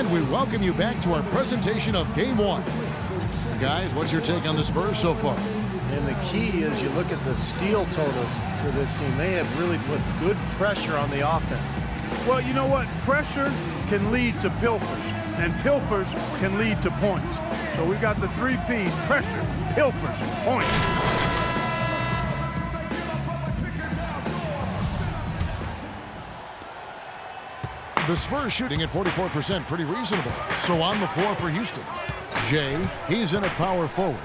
And we welcome you back to our presentation of Game 1. Guys, what's your take on the Spurs so far? And the key is you look at the steal totals for this team. They have really put good pressure on the offense. Well, you know what? Pressure can lead to pilfers, and pilfers can lead to points. So we've got the 3 Ps: pressure, pilfers, points. The Spurs shooting at 44%, pretty reasonable. So on the floor for Houston. Jay, he's in a power forward.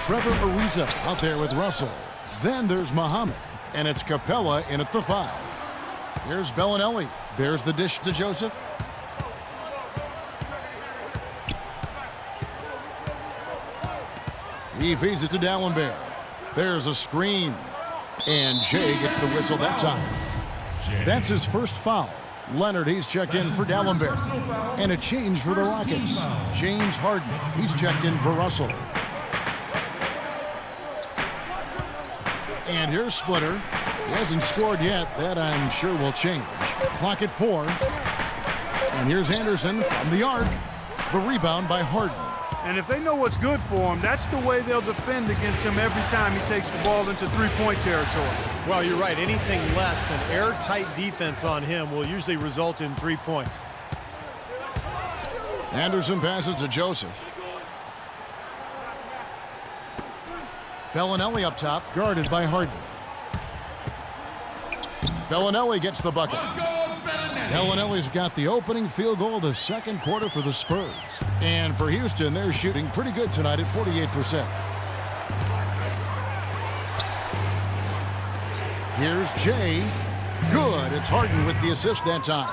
Trevor Ariza out there with Russell. Then there's Muhammad, and it's Capella in at the 5. Here's Bellinelli. There's the dish to Joseph. He feeds it to Dallenberg. There's a screen. And Jay gets the whistle that time. That's his first foul. Leonard, he's checked in for Dallenberg. And a change for the Rockets. James Harden, he's checked in for Russell. And here's Splitter. He hasn't scored yet. That, I'm sure, will change. Clock at 4. And here's Anderson from the arc. The rebound by Harden. And if they know what's good for him, that's the way they'll defend against him every time he takes the ball into three-point territory. Well, you're right. Anything less than airtight defense on him will usually result in 3 points. Anderson passes to Joseph. Bellinelli up top, guarded by Harden. Bellinelli gets the bucket. Bellinelli's got the opening field goal of the second quarter for the Spurs. And for Houston, they're shooting pretty good tonight at 48%. Here's Jay. Good. It's Harden with the assist that time.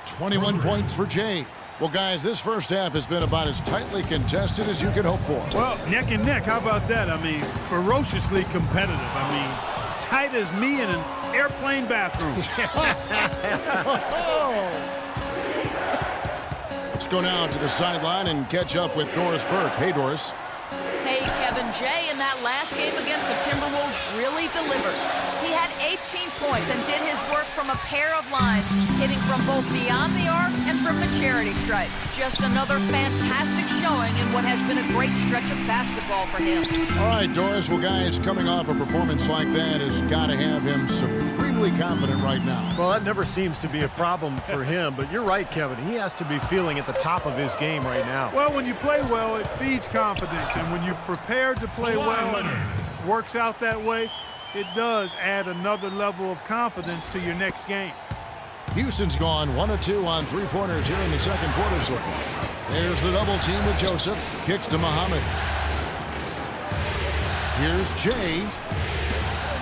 21 points for Jay. Well, guys, this first half has been about as tightly contested as you could hope for. Well, neck and neck. How about that? I mean, ferociously competitive. I mean, tight as me in an airplane bathroom. Let's go now to the sideline and catch up with Doris Burke. Hey, Doris. Hey, Kevin. Jay in that last game against the Timberwolves really delivered. He had 18 points and did his work from a pair of lines, hitting from both beyond the arc and from the charity stripe. Just another fantastic showing in what has been a great stretch of basketball for him. All right, Doris. Well, guys, coming off a performance like that has got to have him supremely confident right now. Well, that never seems to be a problem for him, but you're right, Kevin. He has to be feeling at the top of his game right now. Well, when you play well, it feeds confidence, and when you've prepared to play well and it works out that way, it does add another level of confidence to your next game. Houston's gone 1 of 2 on three-pointers here in the second quarter so far. There's the double team with Joseph. Kicks to Muhammad. Here's Jay.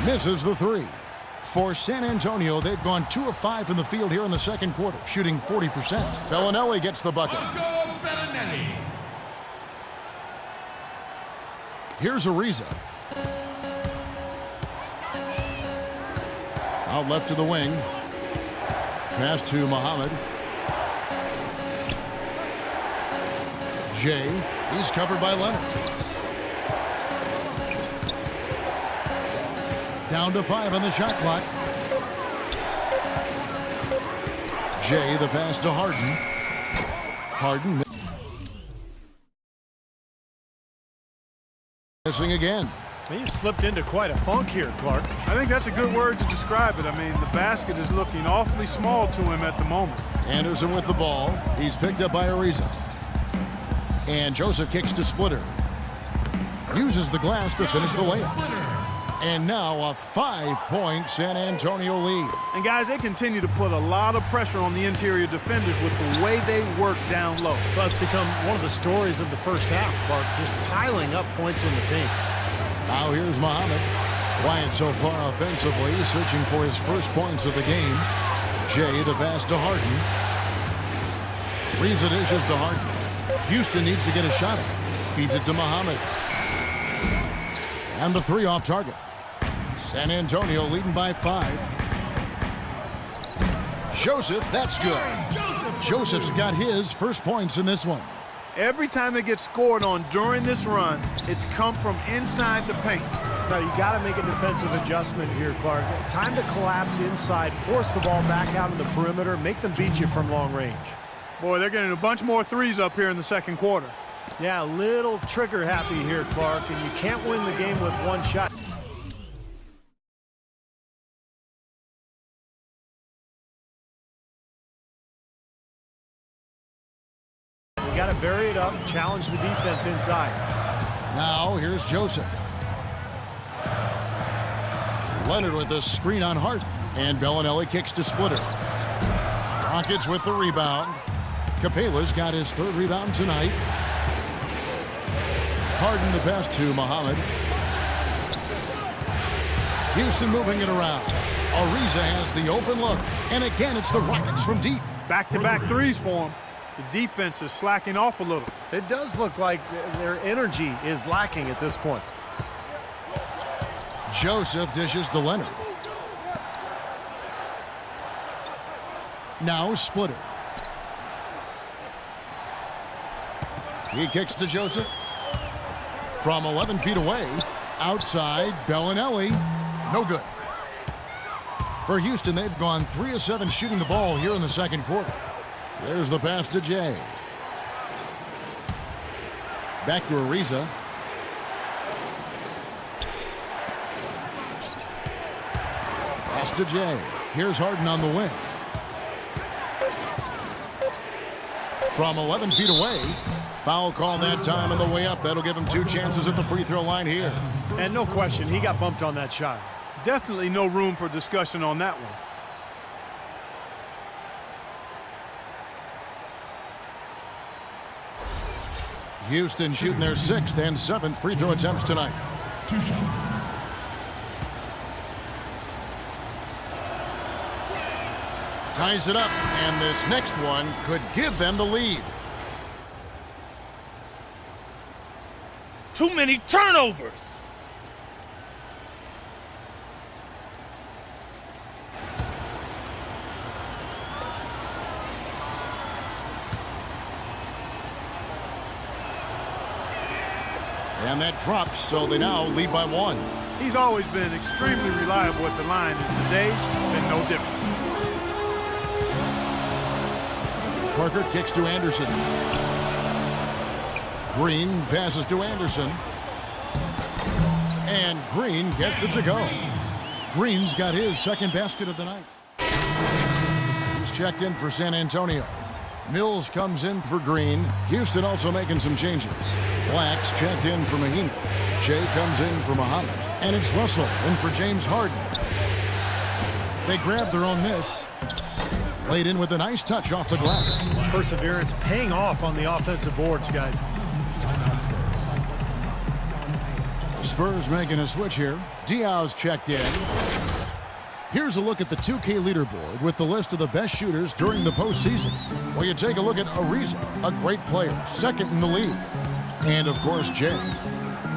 Misses the 3. For San Antonio, they've gone 2 of 5 from the field here in the second quarter, shooting 40%. Bellinelli gets the bucket. Here's Ariza. Out left to the wing. Pass to Muhammad. Jay. He's covered by Leonard. Down to 5 on the shot clock. Jay, the pass to Harden. Harden missing again. He slipped into quite a funk here, Clark. I think that's a good word to describe it. I mean, the basket is looking awfully small to him at the moment. Anderson with the ball. He's picked up by Ariza. And Joseph kicks to Splitter. Uses the glass to finish the layup. And now a 5-point San Antonio lead. And guys, they continue to put a lot of pressure on the interior defenders with the way they work down low. Well, it's become one of the stories of the first half, Clark, just piling up points in the paint. Now here's Muhammad. Quiet so far offensively, searching for his first points of the game. Jay, the pass to Harden. Ariza dishes to Harden. Houston needs to get a shot at it. Feeds it to Muhammad. And the 3 off target. San Antonio leading by 5. Joseph, that's good. Joseph's got his first points in this one. Every time they get scored on during this run, it's come from inside the paint. Now, you got to make a defensive adjustment here, Clark. Time to collapse inside, force the ball back out of the perimeter, make them beat you from long range. Boy, they're getting a bunch more threes up here in the second quarter. Yeah, a little trigger happy here, Clark, and you can't win the game with one shot. You got to vary it up, challenge the defense inside. Now here's Joseph. Leonard with the screen on Harden, and Bellinelli kicks to Splitter. Rockets with the rebound. Capela's got his third rebound tonight. Harden the pass to Muhammad. Houston moving it around. Ariza has the open look, and again it's the Rockets from deep. Back-to-back threes for him. The defense is slacking off a little. It does look like their energy is lacking at this point. Joseph dishes to Leonard. Now Splitter. He kicks to Joseph. From 11 feet away, outside, Bellinelli. No good. For Houston, they've gone 3 of 7 shooting the ball here in the second quarter. There's the pass to Jay. Back to Ariza. Pass to Jay. Here's Harden on the wing. From 11 feet away. Foul call that time on the way up. That'll give him 2 chances at the free throw line here. And no question, he got bumped on that shot. Definitely no room for discussion on that one. Houston shooting their 6th and 7th free throw attempts tonight. 2 shots. Ties it up, and this next one could give them the lead. Too many turnovers. And that drops, so they now lead by 1. He's always been extremely reliable at the line, and today's been no different. Parker kicks to Anderson. Green passes to Anderson. And Green gets it to go. Green's got his second basket of the night. He's checked in for San Antonio. Mills comes in for Green. Houston also making some changes. Black's checked in for Mahina. Jay comes in for Muhammad. And it's Russell in for James Harden. They grab their own miss. Laid in with a nice touch off the glass. Perseverance paying off on the offensive boards, guys. Spurs making a switch here. Diaz checked in. Here's a look at the 2K leaderboard with the list of the best shooters during the postseason. Well, you take a look at Ariza, a great player, 2nd in the league. And, of course, Jay.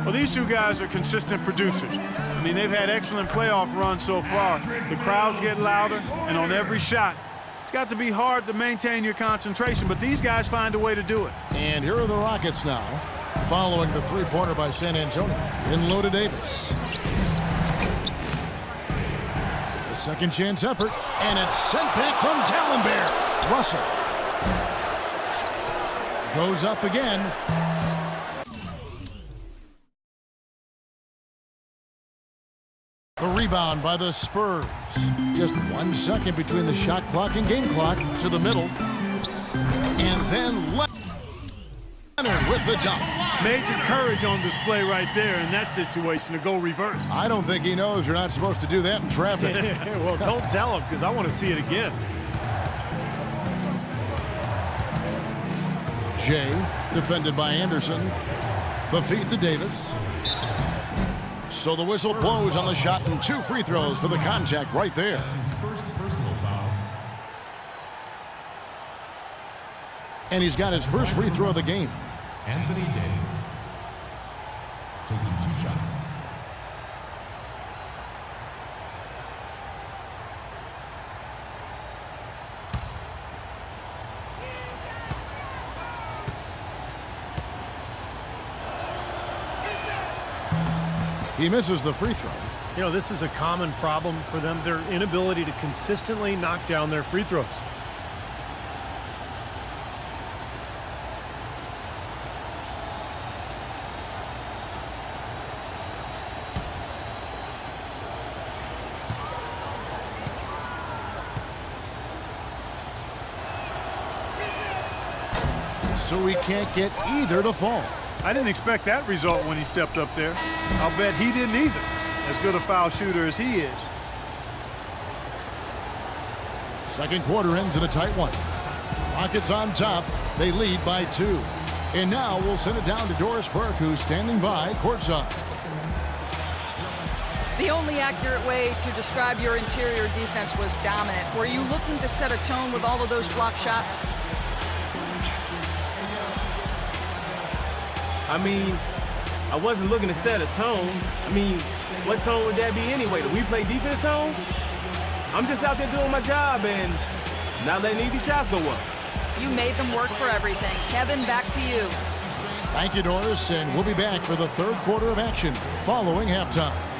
Well, these 2 guys are consistent producers. I mean, they've had excellent playoff runs so far. The crowds get louder, and on every shot, it's got to be hard to maintain your concentration, but these guys find a way to do it. And here are the Rockets now, following the 3-pointer by San Antonio in Loda Davis. The second chance effort, and it's sent back from Tallenbear. Russell goes up again. The rebound by the Spurs. Just 1 second between the shot clock and game clock to the middle. And then Leonard with the dunk. Major courage on display right there in that situation to go reverse. I don't think he knows you're not supposed to do that in traffic. Well, don't tell him, because I want to see it again. Jay, defended by Anderson. The feed to Davis. So the whistle blows on the shot, and 2 free throws for the contact right there. First personal foul. And he's got his first free throw of the game. Anthony Davis. Taking 2 shots. He misses the free throw. You know, this is a common problem for them, their inability to consistently knock down their free throws. so he can't get either to fall. I didn't expect that result when he stepped up there. I'll bet he didn't either, as good a foul shooter as he is. Second quarter ends in a tight one. Rockets on top. They lead by 2. And now we'll send it down to Doris Burke, who's standing by courtside. The only accurate way to describe your interior defense was dominant. Were you looking to set a tone with all of those block shots? I mean, I wasn't looking to set a tone. I mean, what tone would that be anyway? Do we play defense tone? I'm just out there doing my job and not letting easy shots go up. You made them work for everything. Kevin, back to you. Thank you, Doris, and we'll be back for the third quarter of action following halftime.